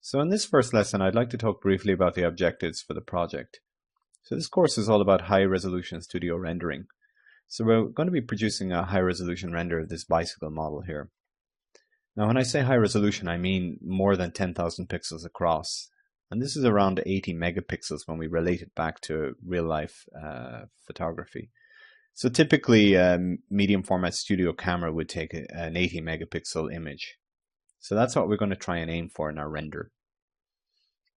So in this first lesson, I'd like to talk briefly about the objectives for the project. So this course is all about high resolution studio rendering. So we're going to be producing a high resolution render of this bicycle model here. Now when I say high resolution, I mean more than 10,000 pixels across. And this is around 80 megapixels when we relate it back to real life photography. So typically medium format studio camera would take an 80 megapixel image. So that's what we're going to try and aim for in our render.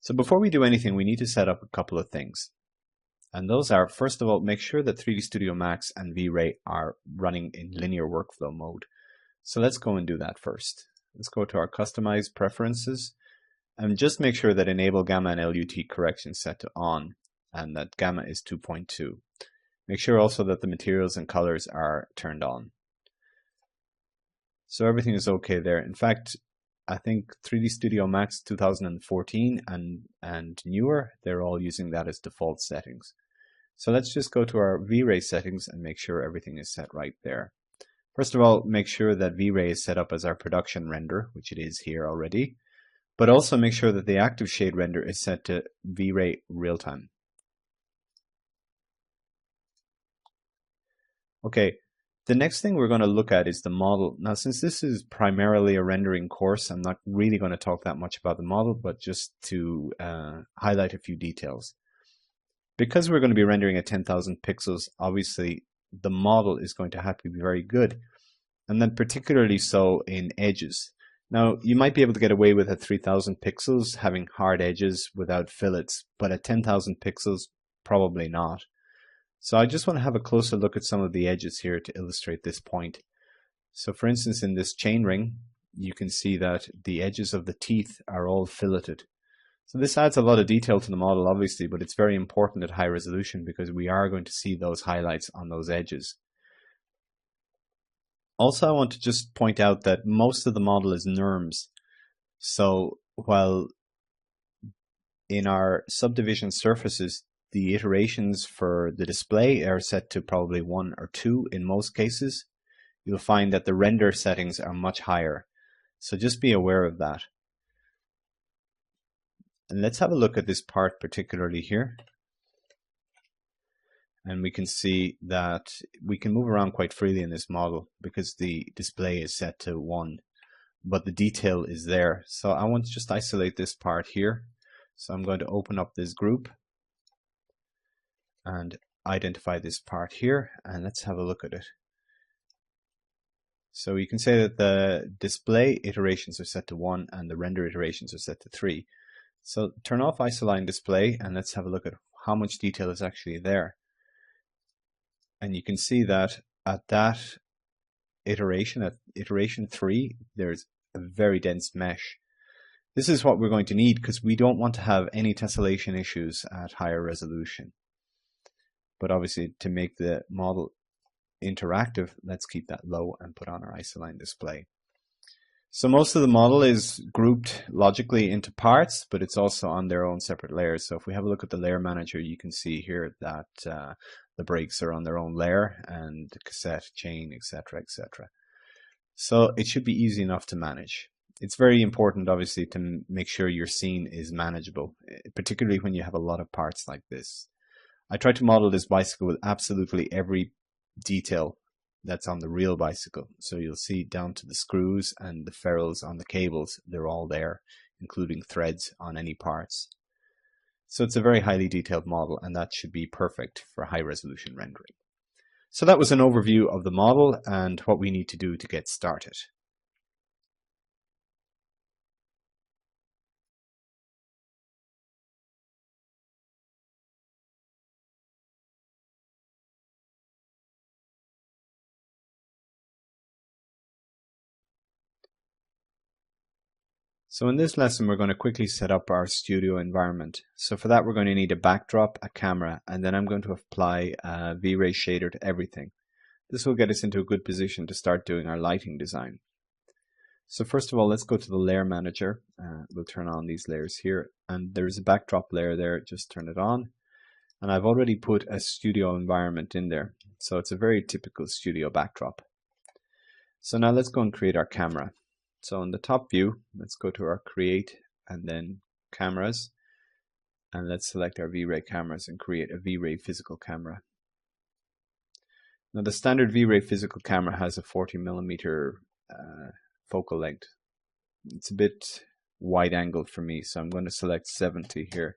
So before we do anything, we need to set up a couple of things. And those are, first of all, make sure that 3D Studio Max and V-Ray are running in linear workflow mode. So let's go and do that first. Let's go to our Customize Preferences and just make sure that Enable Gamma and LUT correction set to on and that Gamma is 2.2. Make sure also that the materials and colors are turned on. So everything is okay there. In fact, I think 3D Studio Max 2014 and newer, they're all using that as default settings. So let's just go to our V-Ray settings and make sure everything is set right there. First of all, make sure that V-Ray is set up as our production render, which it is here already, but also make sure that the active shade render is set to V-Ray real-time. Okay. The next thing we're going to look at is the model. Now, since this is primarily a rendering course, I'm not really going to talk that much about the model, but just to highlight a few details. Because we're going to be rendering at 10,000 pixels, obviously the model is going to have to be very good, and then particularly so in edges. Now, you might be able to get away with at 3,000 pixels having hard edges without fillets, but at 10,000 pixels, probably not. So I just want to have a closer look at some of the edges here to illustrate this point. So for instance, in this chain ring, you can see that the edges of the teeth are all filleted. So this adds a lot of detail to the model, obviously, but it's very important at high resolution because we are going to see those highlights on those edges. Also, I want to just point out that most of the model is NURMS. So while in our subdivision surfaces, the iterations for the display are set to probably 1 or 2 in most cases. You'll find that the render settings are much higher. So just be aware of that. And let's have a look at this part particularly here. And we can see that we can move around quite freely in this model because the display is set to 1, but the detail is there. So I want to just isolate this part here. So I'm going to open up this group and identify this part here, and let's have a look at it. So you can say that the display iterations are set to 1 and the render iterations are set to 3. So turn off isoline display and let's have a look at how much detail is actually there. And you can see that at that iteration, at iteration 3, there's a very dense mesh. This is what we're going to need because we don't want to have any tessellation issues at higher resolution. But obviously, to make the model interactive, let's keep that low and put on our isoline display. So most of the model is grouped logically into parts, but it's also on their own separate layers. So if we have a look at the layer manager, you can see here that the brakes are on their own layer and the cassette, chain, etc., etc. So it should be easy enough to manage. It's very important, obviously, to make sure your scene is manageable, particularly when you have a lot of parts like this. I tried to model this bicycle with absolutely every detail that's on the real bicycle. So you'll see down to the screws and the ferrules on the cables, they're all there, including threads on any parts. So it's a very highly detailed model, and that should be perfect for high resolution rendering. So that was an overview of the model and what we need to do to get started. So in this lesson, we're going to quickly set up our studio environment. So for that, we're going to need a backdrop, a camera, and then I'm going to apply a V-Ray shader to everything. This will get us into a good position to start doing our lighting design. So first of all, let's go to the layer manager. We'll turn on these layers here, and there's a backdrop layer there. Just turn it on. And I've already put a studio environment in there. So it's a very typical studio backdrop. So now let's go and create our camera. So in the top view, let's go to our create and then cameras, and let's select our V-Ray cameras and create a V-Ray physical camera. Now the standard V-Ray physical camera has a 40mm focal length. It's a bit wide angled for me, so I'm going to select 70 here.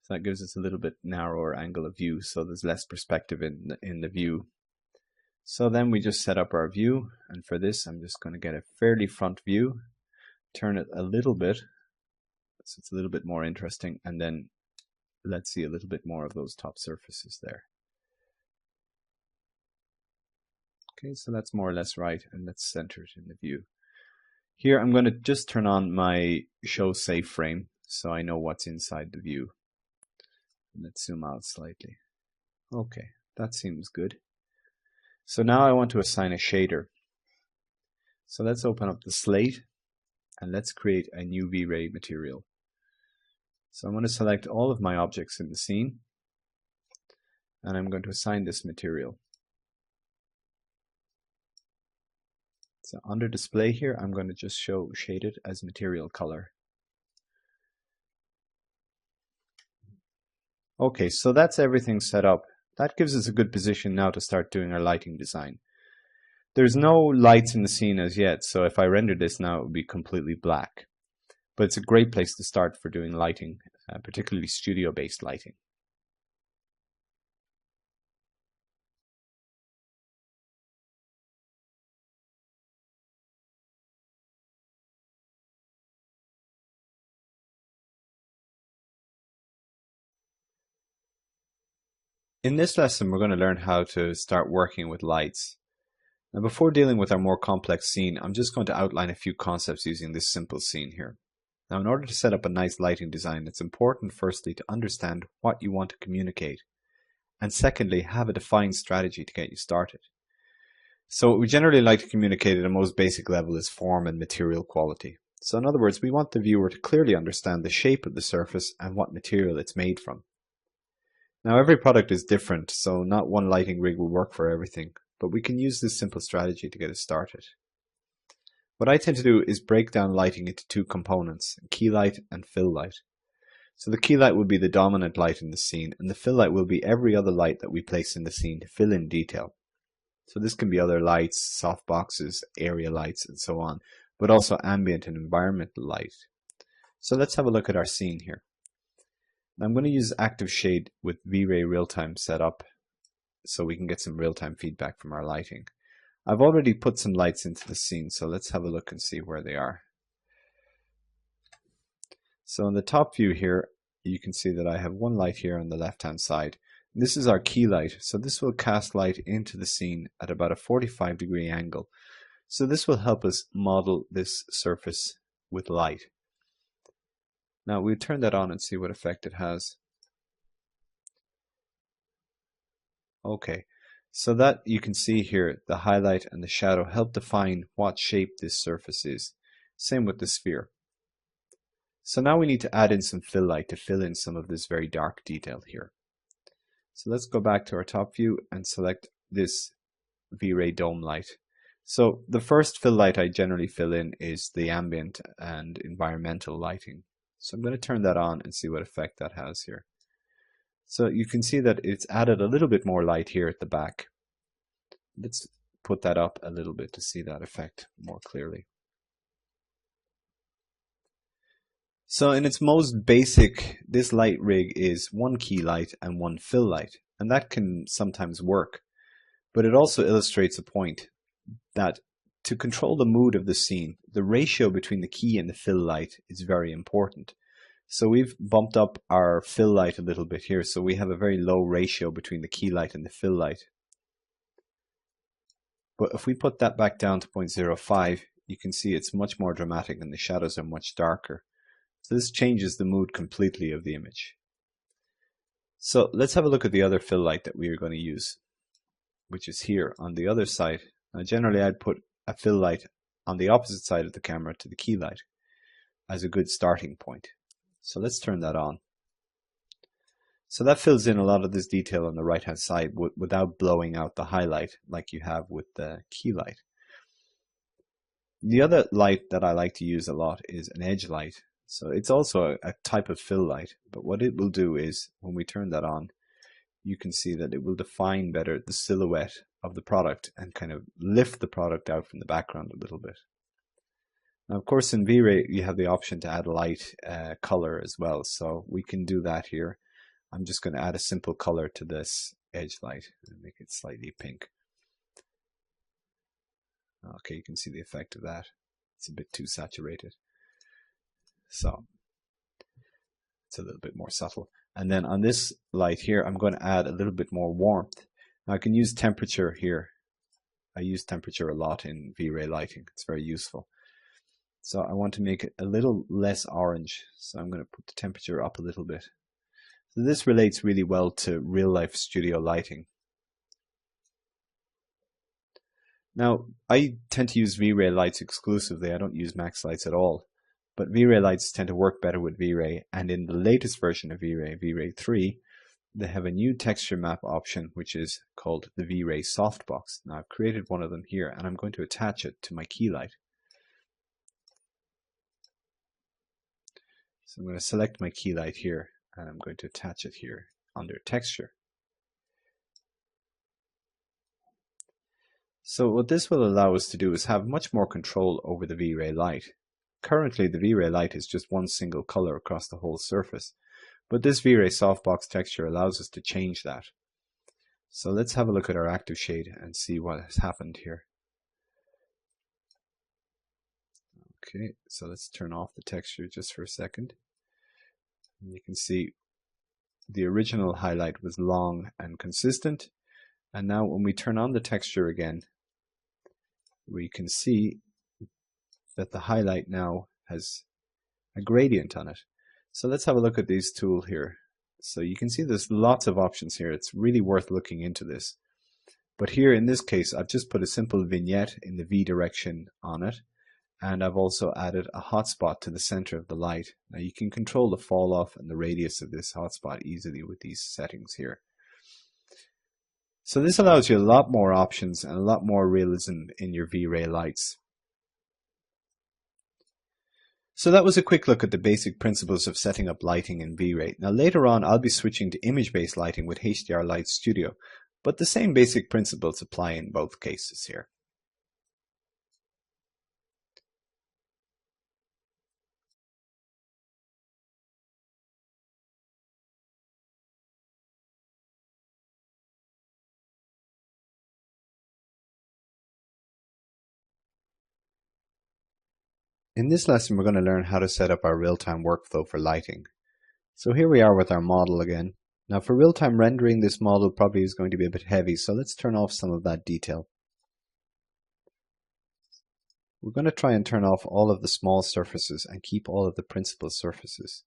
So that gives us a little bit narrower angle of view, so there's less perspective in the view. So then we just set up our view, and for this I'm just going to get a fairly front view, turn it a little bit so it's a little bit more interesting, and then let's see a little bit more of those top surfaces there. Okay, so that's more or less right, and let's center it in the view. Here I'm going to just turn on my show safe frame so I know what's inside the view. Let's zoom out slightly. Okay, that seems good. So now I want to assign a shader. So let's open up the slate and let's create a new V-Ray material. So I'm going to select all of my objects in the scene and I'm going to assign this material. So under display here, I'm going to just show shaded as material color. Okay, so that's everything set up. That gives us a good position now to start doing our lighting design. There's no lights in the scene as yet, so if I render this now, it would be completely black. But it's a great place to start for doing lighting, particularly studio-based lighting. In this lesson, we're going to learn how to start working with lights. Now, before dealing with our more complex scene, I'm just going to outline a few concepts using this simple scene here. Now, in order to set up a nice lighting design, it's important firstly to understand what you want to communicate, and secondly, have a defined strategy to get you started. So what we generally like to communicate at a most basic level is form and material quality. So in other words, we want the viewer to clearly understand the shape of the surface and what material it's made from. Now every product is different, so not one lighting rig will work for everything, but we can use this simple strategy to get us started. What I tend to do is break down lighting into two components, key light and fill light. So the key light will be the dominant light in the scene, and the fill light will be every other light that we place in the scene to fill in detail. So this can be other lights, soft boxes, area lights, and so on, but also ambient and environmental light. So let's have a look at our scene here. I'm going to use active shade with V-Ray real-time set up so we can get some real-time feedback from our lighting. I've already put some lights into the scene, so let's have a look and see where they are. So in the top view here, you can see that I have one light here on the left-hand side. This is our key light, so this will cast light into the scene at about a 45-degree angle. So this will help us model this surface with light. Now we'll turn that on and see what effect it has. Okay, so that you can see here, the highlight and the shadow help define what shape this surface is. Same with the sphere. So now we need to add in some fill light to fill in some of this very dark detail here. So let's go back to our top view and select this V-Ray dome light. So the first fill light I generally fill in is the ambient and environmental lighting. So I'm going to turn that on and see what effect that has here. So you can see that it's added a little bit more light here at the back. Let's put that up a little bit to see that effect more clearly. So in its most basic, this light rig is one key light and one fill light, and that can sometimes work. But it also illustrates a point that to control the mood of the scene, the ratio between the key and the fill light is very important. So we've bumped up our fill light a little bit here, so we have a very low ratio between the key light and the fill light. But if we put that back down to 0.05, you can see it's much more dramatic and the shadows are much darker. So this changes the mood completely of the image. So let's have a look at the other fill light that we are going to use, which is here on the other side. Now generally I'd put a fill light on the opposite side of the camera to the key light as a good starting point. So let's turn that on. So that fills in a lot of this detail on the right hand side without blowing out the highlight like you have with the key light. The other light that I like to use a lot is an edge light. So it's also a type of fill light, but what it will do is when we turn that on, you can see that it will define better the silhouette of the product and kind of lift the product out from the background a little bit. Now, of course, in V-Ray, you have the option to add a light color as well, so we can do that here. I'm just going to add a simple color to this edge light and make it slightly pink. Okay, you can see the effect of that. It's a bit too saturated. So it's a little bit more subtle. And then on this light here, I'm going to add a little bit more warmth. Now I can use temperature here. I use temperature a lot in V-Ray lighting. It's very useful. So I want to make it a little less orange. So I'm going to put the temperature up a little bit. So this relates really well to real life studio lighting. Now, I tend to use V-Ray lights exclusively. I don't use Max lights at all. But V-Ray lights tend to work better with V-Ray. And in the latest version of V-Ray, V-Ray 3, they have a new texture map option, which is called the V-Ray softbox. Now, I've created one of them here, and I'm going to attach it to my key light. So I'm going to select my key light here, and I'm going to attach it here under texture. So what this will allow us to do is have much more control over the V-Ray light. Currently, the V-Ray light is just one single color across the whole surface, but this V-Ray softbox texture allows us to change that. So let's have a look at our active shade and see what has happened here. Okay, so let's turn off the texture just for a second. And you can see the original highlight was long and consistent, and now when we turn on the texture again, we can see that the highlight now has a gradient on it. So let's have a look at this tool here. So you can see there's lots of options here. It's really worth looking into this. But here in this case, I've just put a simple vignette in the V direction on it. And I've also added a hotspot to the center of the light. Now you can control the fall off and the radius of this hotspot easily with these settings here. So this allows you a lot more options and a lot more realism in your V-Ray lights. So that was a quick look at the basic principles of setting up lighting in V-Ray. Now later on I'll be switching to image-based lighting with HDR Light Studio, but the same basic principles apply in both cases here. In this lesson, we're going to learn how to set up our real-time workflow for lighting. So here we are with our model again. Now for real-time rendering, this model probably is going to be a bit heavy, so let's turn off some of that detail. We're going to try and turn off all of the small surfaces and keep all of the principal surfaces.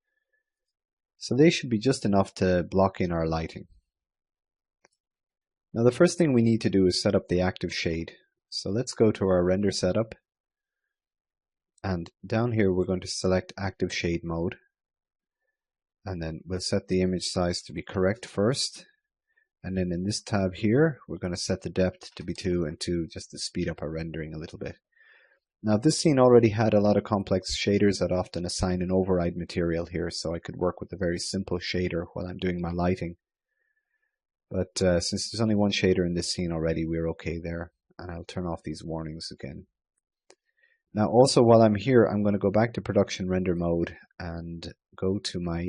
So they should be just enough to block in our lighting. Now the first thing we need to do is set up the active shade. So let's go to our render setup. And down here we're going to select active shade mode, and then we'll set the image size to be correct first, and then in this tab here we're going to set the depth to be 2 and 2 just to speed up our rendering a little bit. Now this scene already had a lot of complex shaders that often assign an override material here, so I could work with a very simple shader while I'm doing my lighting. But since there's only one shader in this scene already, we're okay there, and I'll turn off these warnings again. Now also while I'm here, I'm going to go back to production render mode and go to my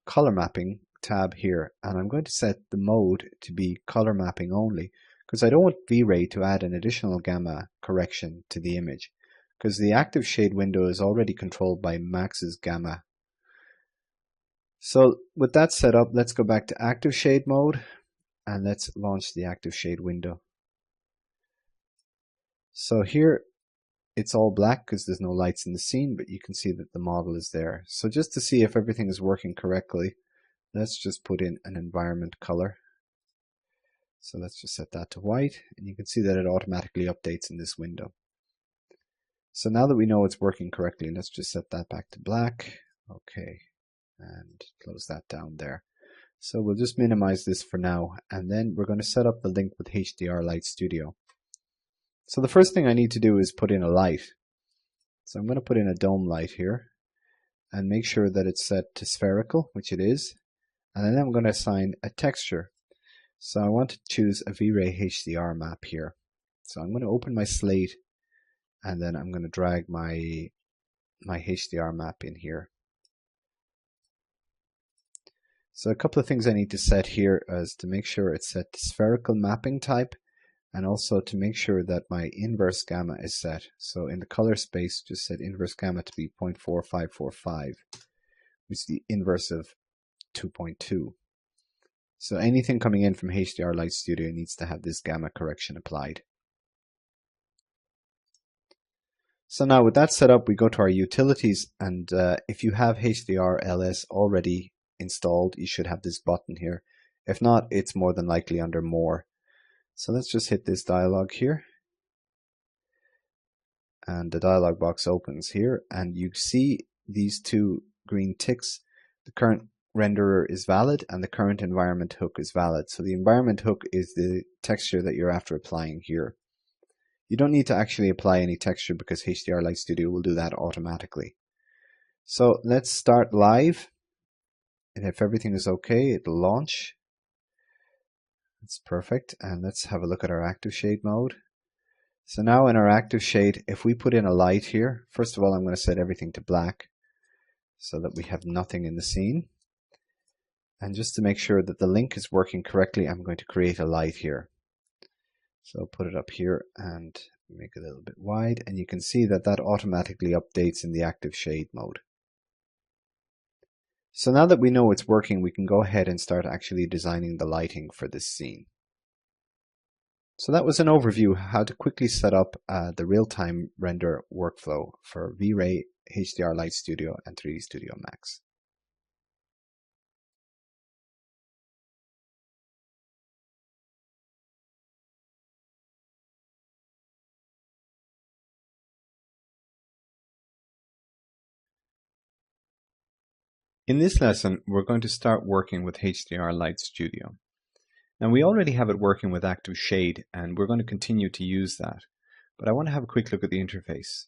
color mapping tab here, and I'm going to set the mode to be color mapping only, because I don't want V-Ray to add an additional gamma correction to the image, because the active shade window is already controlled by Max's gamma. So with that set up, let's go back to active shade mode and let's launch the active shade window. So here it's all black because there's no lights in the scene, but you can see that the model is there. So just to see if everything is working correctly, let's just put in an environment color. So let's just set that to white, and you can see that it automatically updates in this window. So now that we know it's working correctly, let's just set that back to black. Okay, and close that down there. So we'll just minimize this for now, and then we're going to set up the link with HDR Light Studio. So the first thing I need to do is put in a light. So I'm going to put in a dome light here and make sure that it's set to spherical, which it is. And then I'm going to assign a texture. So I want to choose a V-Ray HDR map here. So I'm going to open my slate and then I'm going to drag my HDR map in here. So a couple of things I need to set here is to make sure it's set to spherical mapping type, and also to make sure that my inverse gamma is set. So in the color space, just set inverse gamma to be 0.4545, which is the inverse of 2.2. So anything coming in from HDR Light Studio needs to have this gamma correction applied. So now with that set up, we go to our utilities, and if you have HDR LS already installed, you should have this button here. If not, it's more than likely under More. So let's just hit this dialog here. And the dialog box opens here, and you see these two green ticks. The current renderer is valid and the current environment hook is valid. So the environment hook is the texture that you're after applying here. You don't need to actually apply any texture because HDR Light Studio will do that automatically. So let's start live. And if everything is okay, it'll launch. That's perfect. And let's have a look at our active shade mode. So now in our active shade, if we put in a light here, first of all, I'm going to set everything to black so that we have nothing in the scene. And just to make sure that the link is working correctly, I'm going to create a light here. So put it up here and make it a little bit wide, and you can see that that automatically updates in the active shade mode. So now that we know it's working, we can go ahead and start actually designing the lighting for this scene. So that was an overview how to quickly set up the real-time render workflow for V-Ray, HDR Light Studio, and 3D Studio Max. In this lesson, we're going to start working with HDR Light Studio. Now we already have it working with Active Shade, and we're going to continue to use that. But I want to have a quick look at the interface.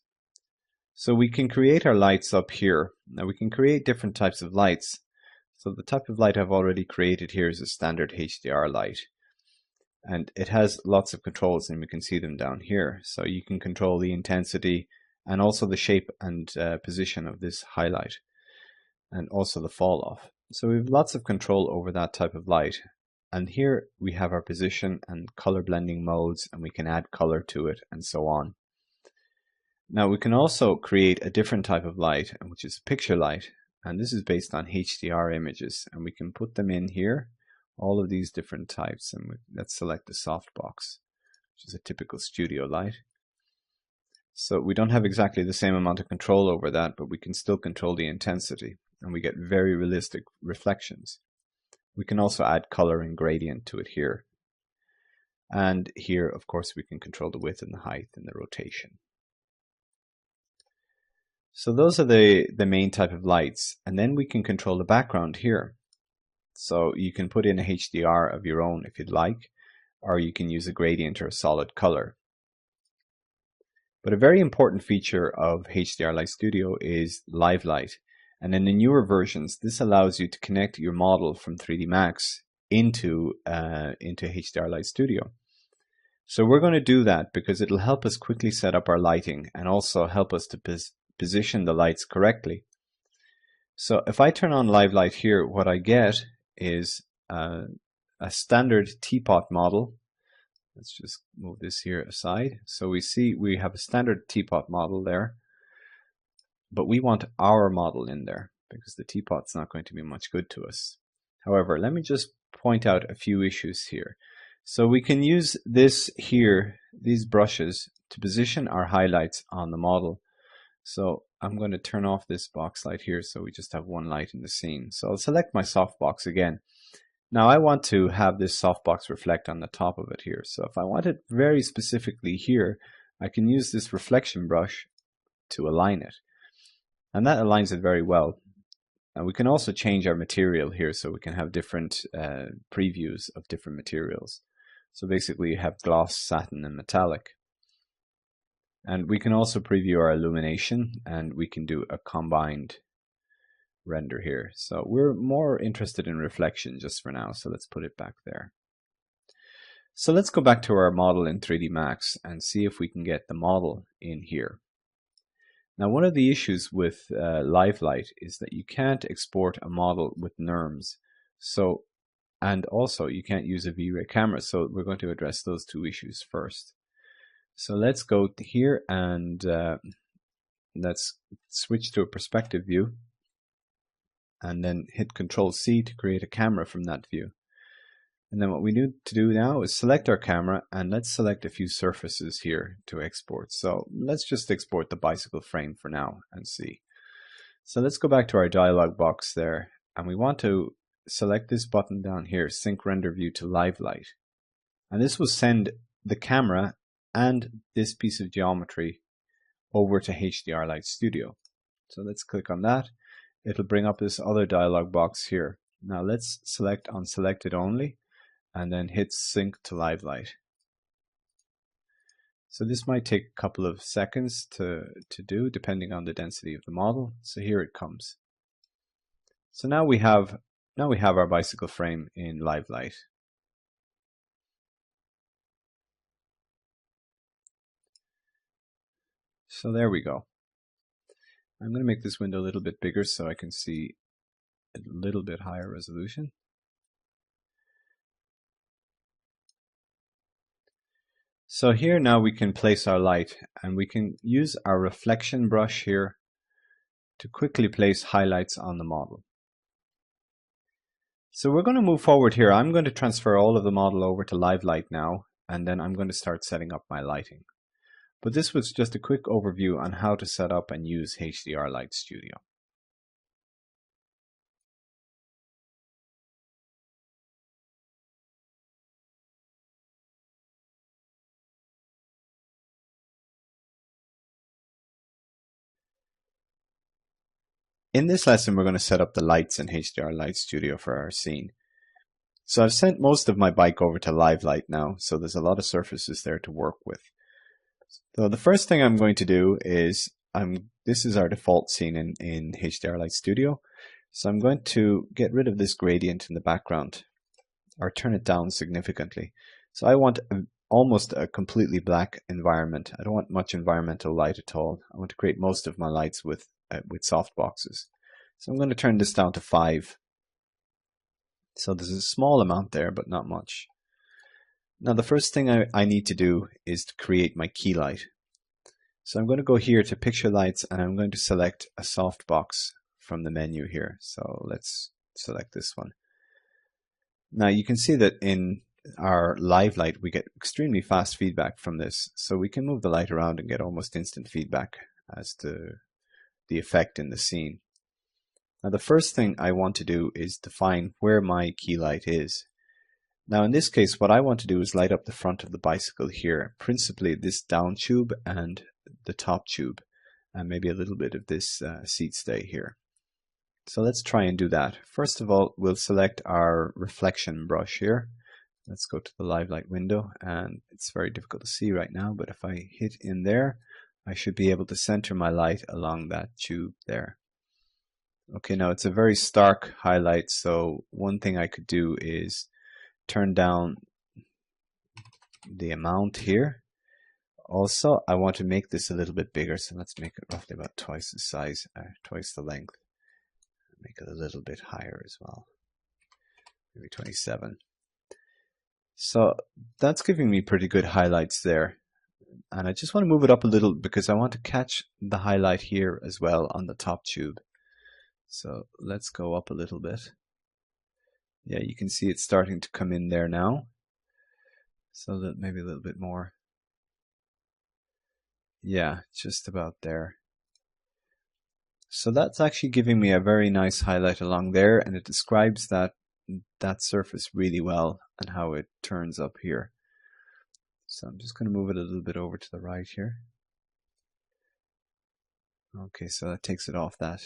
So we can create our lights up here. Now we can create different types of lights. So the type of light I've already created here is a standard HDR light. And it has lots of controls, and we can see them down here. So you can control the intensity and also the shape and position of this highlight, and also the fall off. So we have lots of control over that type of light. And here we have our position and color blending modes, and we can add color to it and so on. Now we can also create a different type of light, which is picture light. And this is based on HDR images, and we can put them in here, all of these different types. And let's select the softbox, which is a typical studio light. So we don't have exactly the same amount of control over that, but we can still control the intensity, and we get very realistic reflections. We can also add color and gradient to it here. And here, of course, we can control the width and the height and the rotation. So those are the main type of lights. And then we can control the background here. So you can put in a HDR of your own if you'd like, or you can use a gradient or a solid color. But a very important feature of HDR Light Studio is Live Light. And in the newer versions, this allows you to connect your model from 3D Max into HDR Light Studio. So we're going to do that because it'll help us quickly set up our lighting and also help us to position the lights correctly. So if I turn on Live Light here, what I get is a standard teapot model. Let's just move this here aside. So we see we have a standard teapot model there. But we want our model in there because the teapot's not going to be much good to us. However, let me just point out a few issues here. So we can use this here, these brushes, to position our highlights on the model. So I'm going to turn off this box light here so we just have one light in the scene. So I'll select my softbox again. Now I want to have this softbox reflect on the top of it here. So if I want it very specifically here, I can use this reflection brush to align it. And that aligns it very well. And we can also change our material here so we can have different previews of different materials. So basically you have gloss, satin, and metallic. And we can also preview our illumination, and we can do a combined render here. So we're more interested in reflection just for now, so let's put it back there. So let's go back to our model in 3D Max and see if we can get the model in here. Now, one of the issues with Live Light is that you can't export a model with NURMS. And also you can't use a V-Ray camera. So we're going to address those two issues first. So let's go here and let's switch to a perspective view and then hit Control-C to create a camera from that view. And then what we need to do now is select our camera, and let's select a few surfaces here to export. So let's just export the bicycle frame for now and see. So let's go back to our dialog box there, and we want to select this button down here, Sync Render View to Live Light. And this will send the camera and this piece of geometry over to HDR Light Studio. So let's click on that. It'll bring up this other dialog box here. Now let's select on Selected Only and then hit Sync to Live Light. So this might take a couple of seconds to do depending on the density of the model. So here it comes. So now we have our bicycle frame in Live Light. So there we go. I'm going to make this window a little bit bigger so I can see a little bit higher resolution. So here now we can place our light, and we can use our reflection brush here to quickly place highlights on the model. So we're going to move forward here. I'm going to transfer all of the model over to Live Light now, and then I'm going to start setting up my lighting. But this was just a quick overview on how to set up and use HDR Light Studio. In this lesson, we're going to set up the lights in HDR Light Studio for our scene. So I've sent most of my bike over to Live Light now, so there's a lot of surfaces there to work with. So the first thing I'm going to do is, this is our default scene in HDR Light Studio. So I'm going to get rid of this gradient in the background, or turn it down significantly. So I want almost a completely black environment. I don't want much environmental light at all. I want to create most of my lights with softboxes. So I'm going to turn this down to 5. So there's a small amount there, but not much. Now the first thing I need to do is to create my key light. So I'm going to go here to Picture Lights, and I'm going to select a softbox from the menu here. So let's select this one. Now you can see that in our Live Light we get extremely fast feedback from this. So we can move the light around and get almost instant feedback as to the effect in the scene. Now the first thing I want to do is define where my key light is. Now in this case, what I want to do is light up the front of the bicycle here, principally this down tube and the top tube, and maybe a little bit of this seat stay here. So let's try and do that. First of all, we'll select our reflection brush here. Let's go to the Live Light window, and it's very difficult to see right now, but if I hit in there, I should be able to center my light along that tube there. Okay, now it's a very stark highlight, so one thing I could do is turn down the amount here. Also, I want to make this a little bit bigger, so let's make it roughly about twice the size, twice the length. Make it a little bit higher as well, maybe 27. So that's giving me pretty good highlights there. And I just want to move it up a little because I want to catch the highlight here as well on the top tube. So let's go up a little bit. Yeah, you can see it's starting to come in there now. So that maybe a little bit more. Yeah, just about there. So that's actually giving me a very nice highlight along there, and it describes that surface really well and how it turns up here. So I'm just going to move it a little bit over to the right here. Okay, so that takes it off that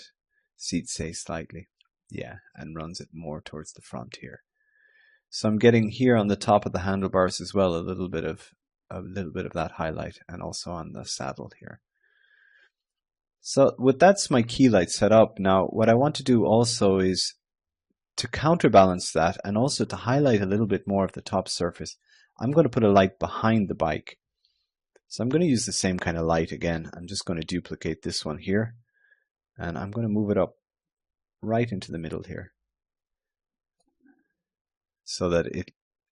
seat stay slightly. Yeah, and runs it more towards the front here. So I'm getting here on the top of the handlebars as well a little bit of a little bit of that highlight, and also on the saddle here. So that's my key light set up. Now what I want to do also is to counterbalance that and also to highlight a little bit more of the top surface. I'm going to put a light behind the bike. So I'm going to use the same kind of light again. I'm just going to duplicate this one here, and I'm going to move it up right into the middle here so that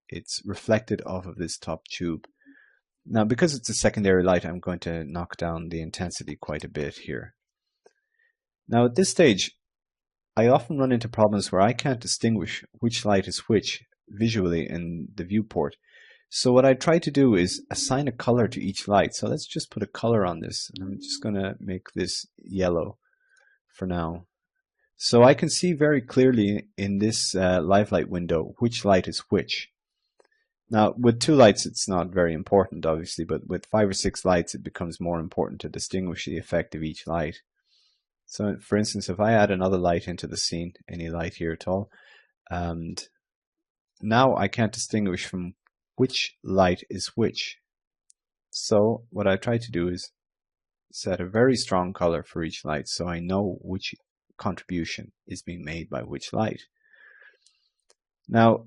it's reflected off of this top tube. Now because it's a secondary light, I'm going to knock down the intensity quite a bit here. Now at this stage, I often run into problems where I can't distinguish which light is which visually in the viewport. So what I try to do is assign a color to each light. So let's just put a color on this, and I'm just going to make this yellow for now. So I can see very clearly in this live light window which light is which. Now with 2 lights it's not very important obviously, but with 5 or 6 lights it becomes more important to distinguish the effect of each light. So for instance, if I add another light into the scene, any light here at all, and now I can't distinguish from which light is which. So what I try to do is set a very strong color for each light so I know which contribution is being made by which light. Now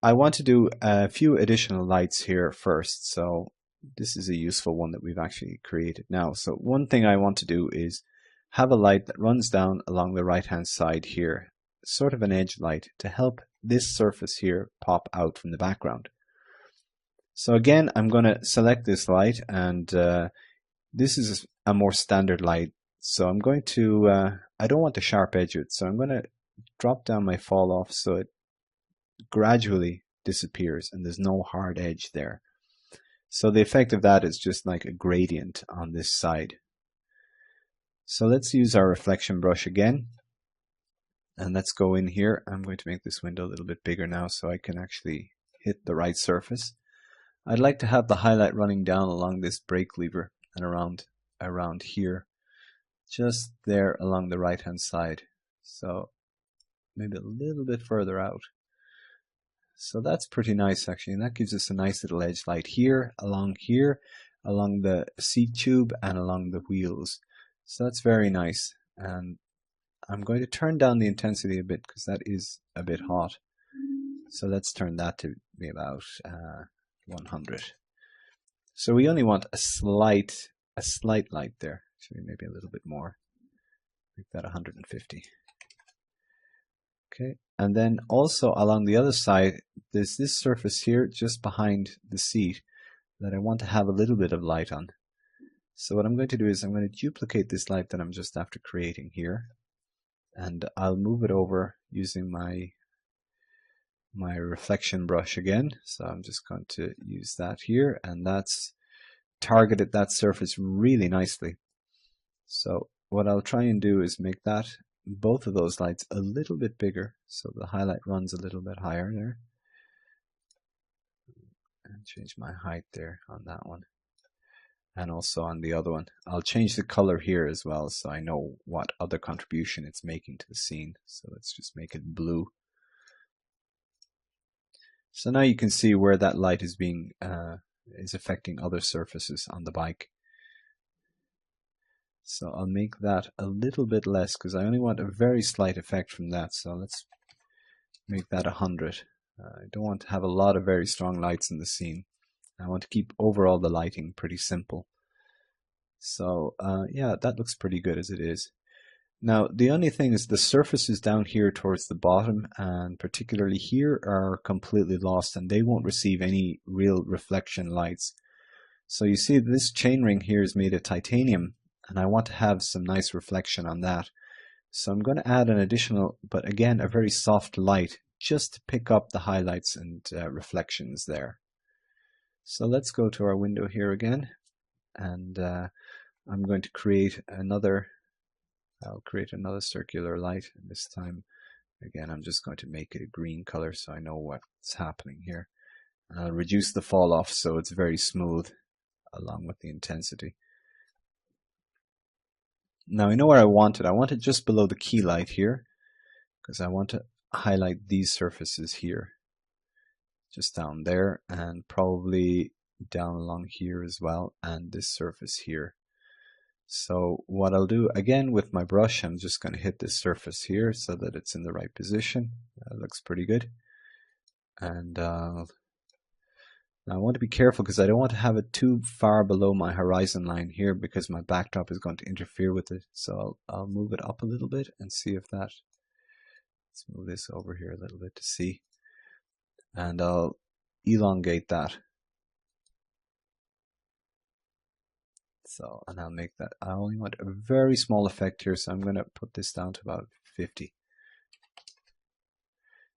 I want to do a few additional lights here first. So this is a useful one that we've actually created now. So one thing I want to do is have a light that runs down along the right hand side here, sort of an edge light to help this surface here pop out from the background. So again, I'm going to select this light, and this is a more standard light. So I'm going to, I don't want to sharp edge it, so I'm going to drop down my fall off so it gradually disappears and there's no hard edge there. So the effect of that is just like a gradient on this side. So let's use our reflection brush again, and let's go in here. I'm going to make this window a little bit bigger now so I can actually hit the right surface. I'd like to have the highlight running down along this brake lever and around here, just there along the right hand side. So maybe a little bit further out. So that's pretty nice actually, and that gives us a nice little edge light here, along the seat tube and along the wheels. So that's very nice, and I'm going to turn down the intensity a bit because that is a bit hot. So let's turn that to be about 100. So we only want a slight light there, actually maybe a little bit more, make that 150. Okay, and then also along the other side, there's this surface here just behind the seat that I want to have a little bit of light on. So what I'm going to do is I'm going to duplicate this light that I'm just after creating here, and I'll move it over using my reflection brush again. So I'm just going to use that here, and that's targeted that surface really nicely. So what I'll try and do is make that, both of those lights, a little bit bigger so the highlight runs a little bit higher there, and change my height there on that one, and also on the other one. I'll change the color here as well so I know what other contribution it's making to the scene. So let's just make it blue. So now you can see where that light is being is affecting other surfaces on the bike. So I'll make that a little bit less because I only want a very slight effect from that. So let's make that 100. I don't want to have a lot of very strong lights in the scene. I want to keep overall the lighting pretty simple. So yeah, that looks pretty good as it is. Now the only thing is the surfaces down here towards the bottom, and particularly here, are completely lost and they won't receive any real reflection lights. So you see this chainring here is made of titanium, and I want to have some nice reflection on that. So I'm going to add an additional, but again a very soft light, just to pick up the highlights and reflections there. So let's go to our window here again, and I'm going to create another, I'll create another circular light, and this time again I'm just going to make it a green color so I know what's happening here. And I'll reduce the fall off so it's very smooth along with the intensity. Now I know where I want it. I want it just below the key light here because I want to highlight these surfaces here, just down there, and probably down along here as well, and this surface here. So what I'll do again with my brush, I'm just going to hit this surface here so that it's in the right position. That looks pretty good. And now I want to be careful because I don't want to have it too far below my horizon line here because my backdrop is going to interfere with it. So I'll move it up a little bit and see if that, let's move this over here a little bit to see. And I'll elongate that. So, and I'll make that, I only want a very small effect here, so I'm going to put this down to about 50.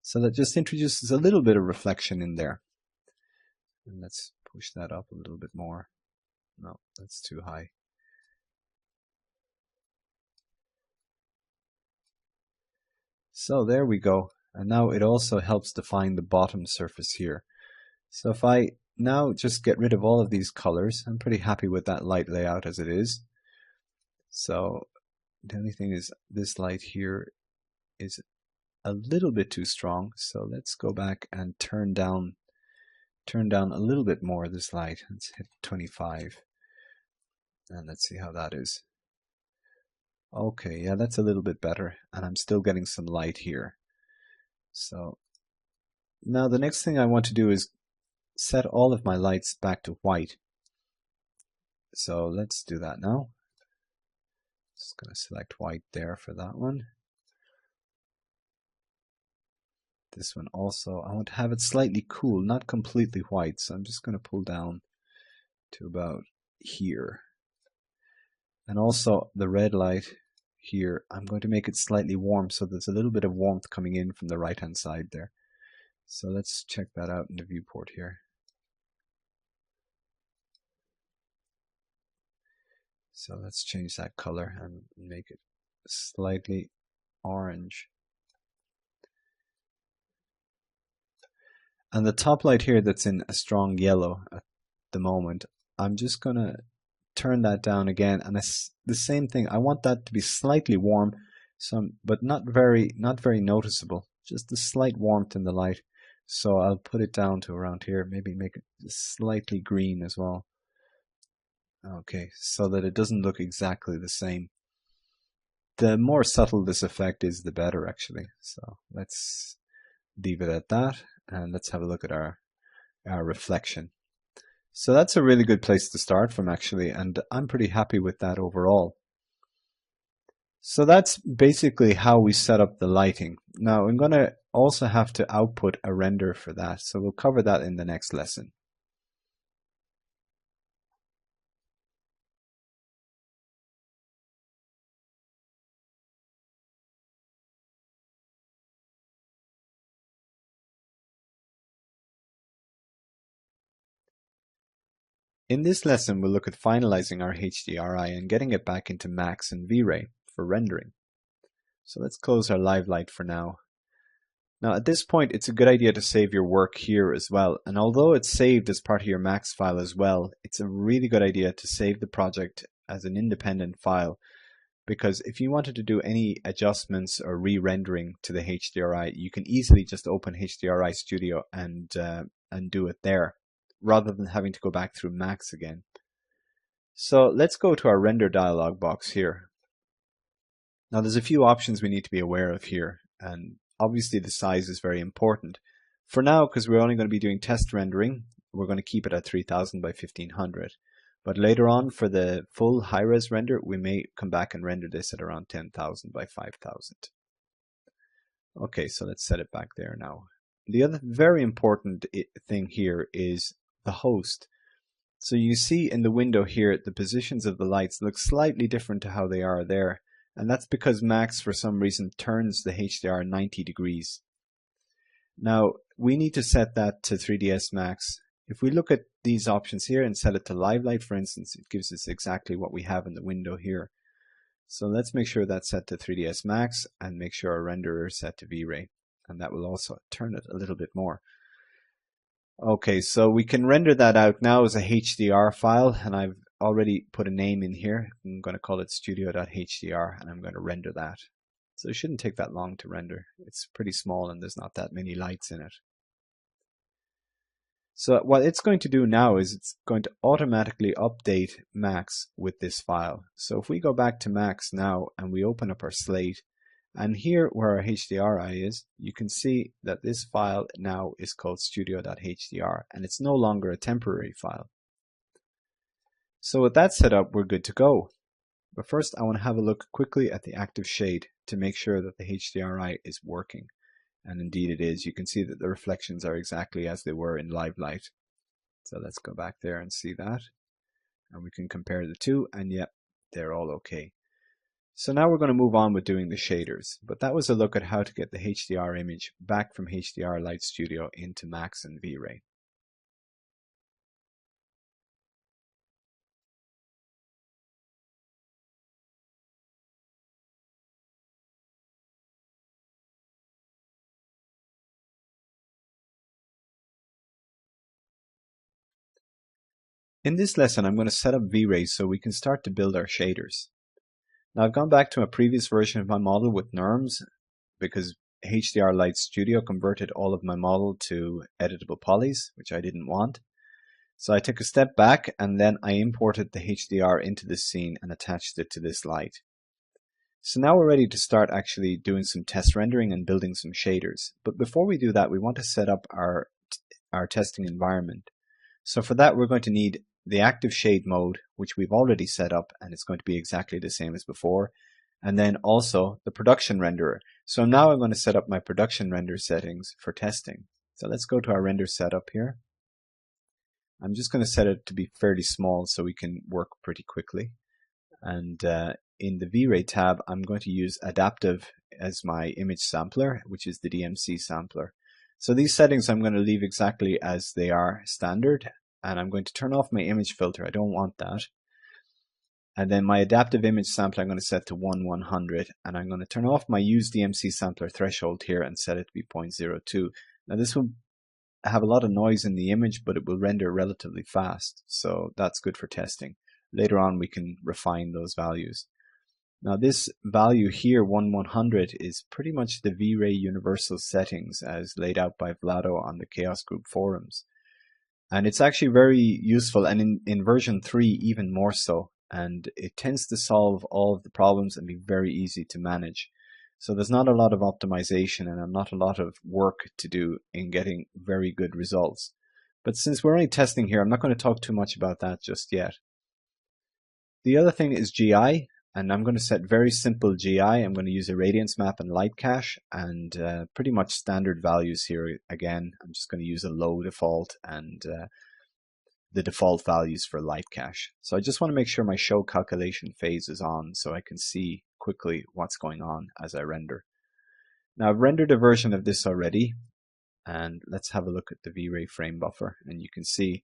So that just introduces a little bit of reflection in there. And let's push that up a little bit more. No, that's too high. So there we go. And now it also helps define the bottom surface here. So if I now just get rid of all of these colors, I'm pretty happy with that light layout as it is. So the only thing is this light here is a little bit too strong. So let's go back and turn down a little bit more this light. Let's hit 25. And let's see how that is. Okay, yeah, that's a little bit better. And I'm still getting some light here. So now the next thing I want to do is set all of my lights back to white. So let's do that now. Just going to select white there for that one. This one also, I want to have it slightly cool, not completely white. So I'm just going to pull down to about here. And also the red light here, I'm going to make it slightly warm so there's a little bit of warmth coming in from the right hand side there. So let's check that out in the viewport here. So let's change that color and make it slightly orange. And the top light here that's in a strong yellow at the moment, I'm just going to turn that down again. And the same thing, I want that to be slightly warm, but not very noticeable. Just a slight warmth in the light. So I'll put it down to around here, maybe make it slightly green as well. Okay, so that it doesn't look exactly the same. The more subtle this effect is, the better actually. So let's leave it at that, and let's have a look at our reflection. So that's a really good place to start from actually, and I'm pretty happy with that overall. So that's basically how we set up the lighting. Now I'm going to also have to output a render for that, so we'll cover that in the next lesson. In this lesson, we'll look at finalizing our HDRI and getting it back into Max and V-Ray for rendering. So let's close our live light for now. Now at this point, it's a good idea to save your work here as well. And although it's saved as part of your Max file as well, it's a really good idea to save the project as an independent file. Because if you wanted to do any adjustments or re-rendering to the HDRI, you can easily just open HDRI Studio and do it there, rather than having to go back through Max again. So let's go to our render dialog box here. Now there's a few options we need to be aware of here, and obviously the size is very important. For now, because we're only going to be doing test rendering, we're going to keep it at 3000 by 1500. But later on, for the full high-res render, we may come back and render this at around 10,000 by 5,000. Okay, so let's set it back there now. The other very important thing here is the host. So you see in the window here, the positions of the lights look slightly different to how they are there. And that's because Max, for some reason, turns the HDR 90 degrees. Now, we need to set that to 3ds Max. If we look at these options here and set it to live light, for instance, it gives us exactly what we have in the window here. So let's make sure that's set to 3ds Max and make sure our renderer is set to V-Ray. And that will also turn it a little bit more. Okay, so we can render that out now as a HDR file, and I've already put a name in here. I'm going to call it studio.hdr, and I'm going to render that. So it shouldn't take that long to render. It's pretty small and there's not that many lights in it. So what it's going to do now is it's going to automatically update Max with this file. So if we go back to Max now and we open up our slate, and here where our HDRI is, you can see that this file now is called studio.hdr, and it's no longer a temporary file. So with that set up, we're good to go. But first I want to have a look quickly at the active shade to make sure that the HDRI is working. And indeed it is. You can see that the reflections are exactly as they were in live light. So let's go back there and see that. And we can compare the two, and yep, they're all okay. So now we're going to move on with doing the shaders. But that was a look at how to get the HDR image back from HDR Light Studio into Max and V-Ray. In this lesson, I'm going to set up V-Ray so we can start to build our shaders. Now I've gone back to a previous version of my model with NURMS because HDR Light Studio converted all of my model to editable polys, which I didn't want. So I took a step back and then I imported the HDR into this scene and attached it to this light. So now we're ready to start actually doing some test rendering and building some shaders. But before we do that, we want to set up our testing environment. So for that, we're going to need the active shade mode, which we've already set up, and it's going to be exactly the same as before. And then also the production renderer. So now I'm going to set up my production render settings for testing. So let's go to our render setup here. I'm just going to set it to be fairly small so we can work pretty quickly. And in the V-Ray tab, I'm going to use adaptive as my image sampler, which is the DMC sampler. So these settings I'm going to leave exactly as they are standard, and I'm going to turn off my image filter. I don't want that. And then my adaptive image sampler I'm going to set to 1/100, and I'm going to turn off my use DMC sampler threshold here and set it to be 0.02. Now this will have a lot of noise in the image, but it will render relatively fast, so that's good for testing. Later on we can refine those values. Now this value here, 1/100, is pretty much the V-Ray universal settings as laid out by Vlado on the Chaos Group forums. And it's actually very useful, and in version 3 even more so. And it tends to solve all of the problems and be very easy to manage. So there's not a lot of optimization and not a lot of work to do in getting very good results. But since we're only testing here, I'm not going to talk too much about that just yet. The other thing is GI. And I'm going to set very simple GI. I'm going to use a radiance map and light cache, and pretty much standard values here. Again, I'm just going to use a low default and the default values for light cache. So I just want to make sure my show calculation phase is on so I can see quickly what's going on as I render. Now I've rendered a version of this already, and let's have a look at the V-Ray frame buffer, and you can see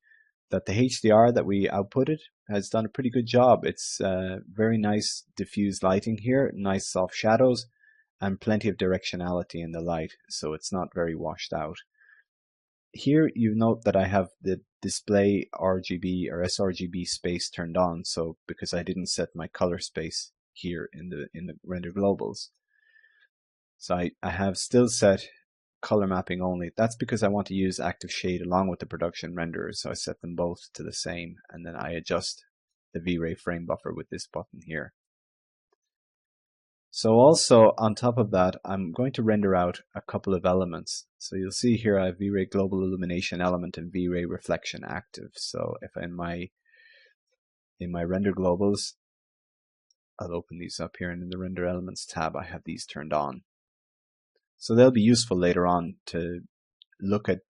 that the HDR that we outputted has done a pretty good job. It's very nice diffused lighting here, nice soft shadows, and plenty of directionality in the light, so it's not very washed out. Here you note that I have the display RGB or sRGB space turned on, so because I didn't set my color space here in the render globals. So I have still set color mapping only. That's because I want to use active shade along with the production renderer, so I set them both to the same, and then I adjust the V-Ray frame buffer with this button here. So also on top of that, I'm going to render out a couple of elements. So you'll see here I have V-Ray global illumination element and V-Ray reflection active. So if in my render globals, I'll open these up here, and in the render elements tab I have these turned on. So they'll be useful later on to look at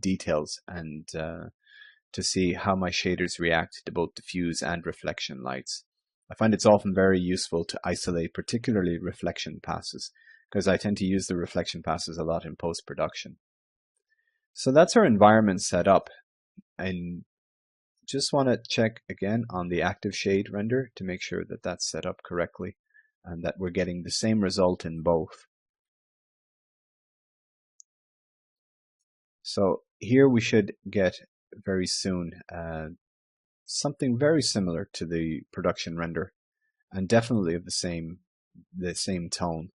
details and to see how my shaders react to both diffuse and reflection lights. I find it's often very useful to isolate particularly reflection passes, because I tend to use the reflection passes a lot in post-production. So that's our environment set up, and just want to check again on the active shade render to make sure that that's set up correctly and that we're getting the same result in both. So here we should get very soon something very similar to the production render, and definitely of the same tone.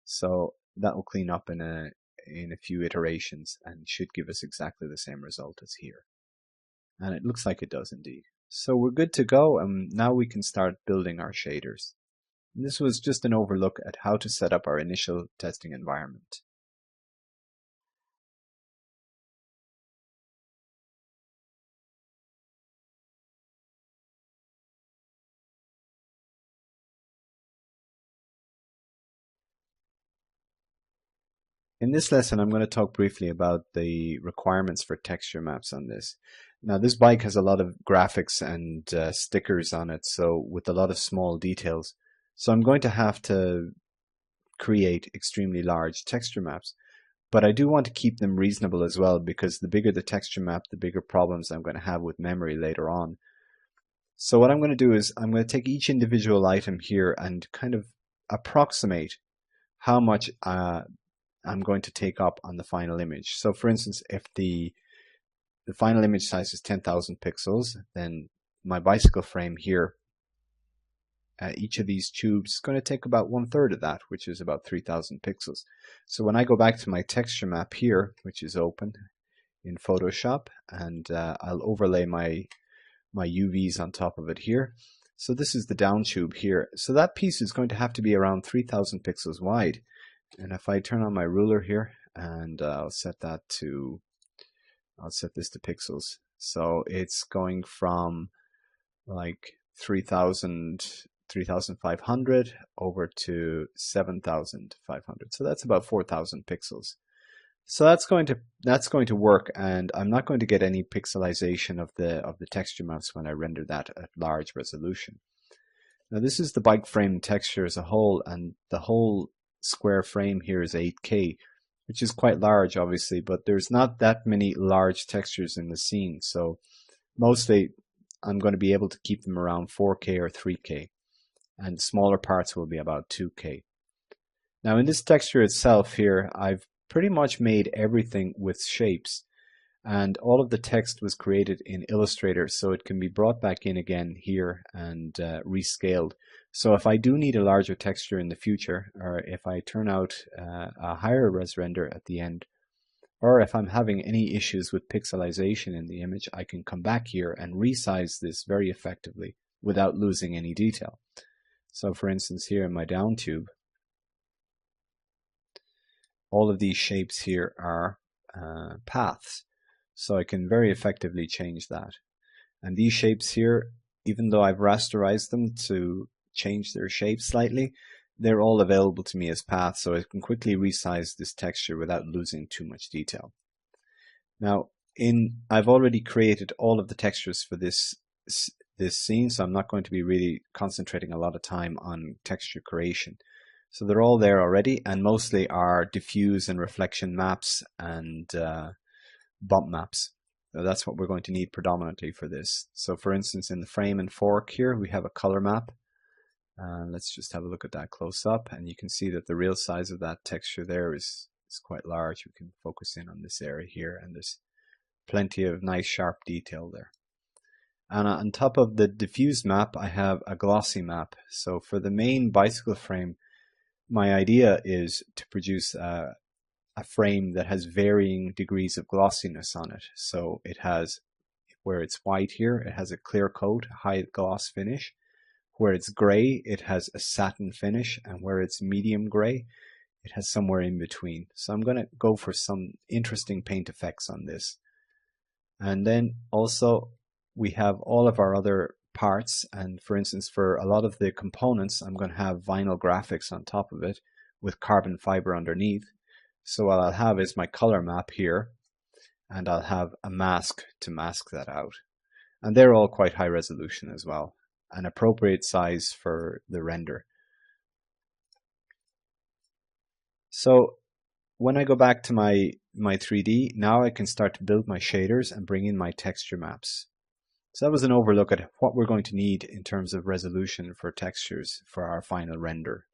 So that will clean up in in a few iterations and should give us exactly the same result as here. And it looks like it does indeed. So we're good to go, and now we can start building our shaders. And this was just an overlook at how to set up our initial testing environment. In this lesson, I'm going to talk briefly about the requirements for texture maps on this. Now, this bike has a lot of graphics and stickers on it, so with a lot of small details. So I'm going to have to create extremely large texture maps. But I do want to keep them reasonable as well, because the bigger the texture map, the bigger problems I'm going to have with memory later on. So what I'm going to do is I'm going to take each individual item here and kind of approximate how much I'm going to take up on the final image. So for instance, if the final image size is 10,000 pixels, then my bicycle frame here, each of these tubes is going to take about 1/3 of that, which is about 3,000 pixels. So when I go back to my texture map here, which is open in Photoshop, and I'll overlay my UVs on top of it here. So this is the down tube here. So that piece is going to have to be around 3,000 pixels wide. And if I turn on my ruler here, and I'll set this to pixels. So it's going from like 3,500 over to 7,500. So that's about 4,000 pixels. So that's going to work, and I'm not going to get any pixelization of the texture maps when I render that at large resolution. Now this is the bike frame texture as a whole, and the whole square frame here is 8K, which is quite large obviously, but there's not that many large textures in the scene, so mostly I'm going to be able to keep them around 4K or 3K, and smaller parts will be about 2K. Now in this texture itself here, I've pretty much made everything with shapes, and all of the text was created in Illustrator, so it can be brought back in again here and rescaled. So if I do need a larger texture in the future, or if I turn out a higher res render at the end, or if I'm having any issues with pixelization in the image, I can come back here and resize this very effectively without losing any detail. So for instance, here in my down tube, all of these shapes here are paths. So I can very effectively change that. And these shapes here, even though I've rasterized them to change their shape slightly, they're all available to me as paths, so I can quickly resize this texture without losing too much detail. Now, I've already created all of the textures for this scene, so I'm not going to be really concentrating a lot of time on texture creation. So they're all there already, and mostly are diffuse and reflection maps and bump maps. So that's what we're going to need predominantly for this. So for instance, in the frame and fork here, we have a color map. Let's just have a look at that close up, and you can see that the real size of that texture there is quite large. We can focus in on this area here, and there's plenty of nice sharp detail there. And on top of the diffuse map, I have a glossy map. So for the main bicycle frame, my idea is to produce a frame that has varying degrees of glossiness on it. So it has, where it's white here, it has a clear coat, high gloss finish. Where it's gray, it has a satin finish, and where it's medium gray, it has somewhere in between. So I'm going to go for some interesting paint effects on this. And then also we have all of our other parts, and for instance, for a lot of the components, I'm going to have vinyl graphics on top of it with carbon fiber underneath. So what I'll have is my color map here, and I'll have a mask to mask that out. And they're all quite high resolution as well, an appropriate size for the render. So when I go back to my 3D, now I can start to build my shaders and bring in my texture maps. So that was an overlook at what we're going to need in terms of resolution for textures for our final render.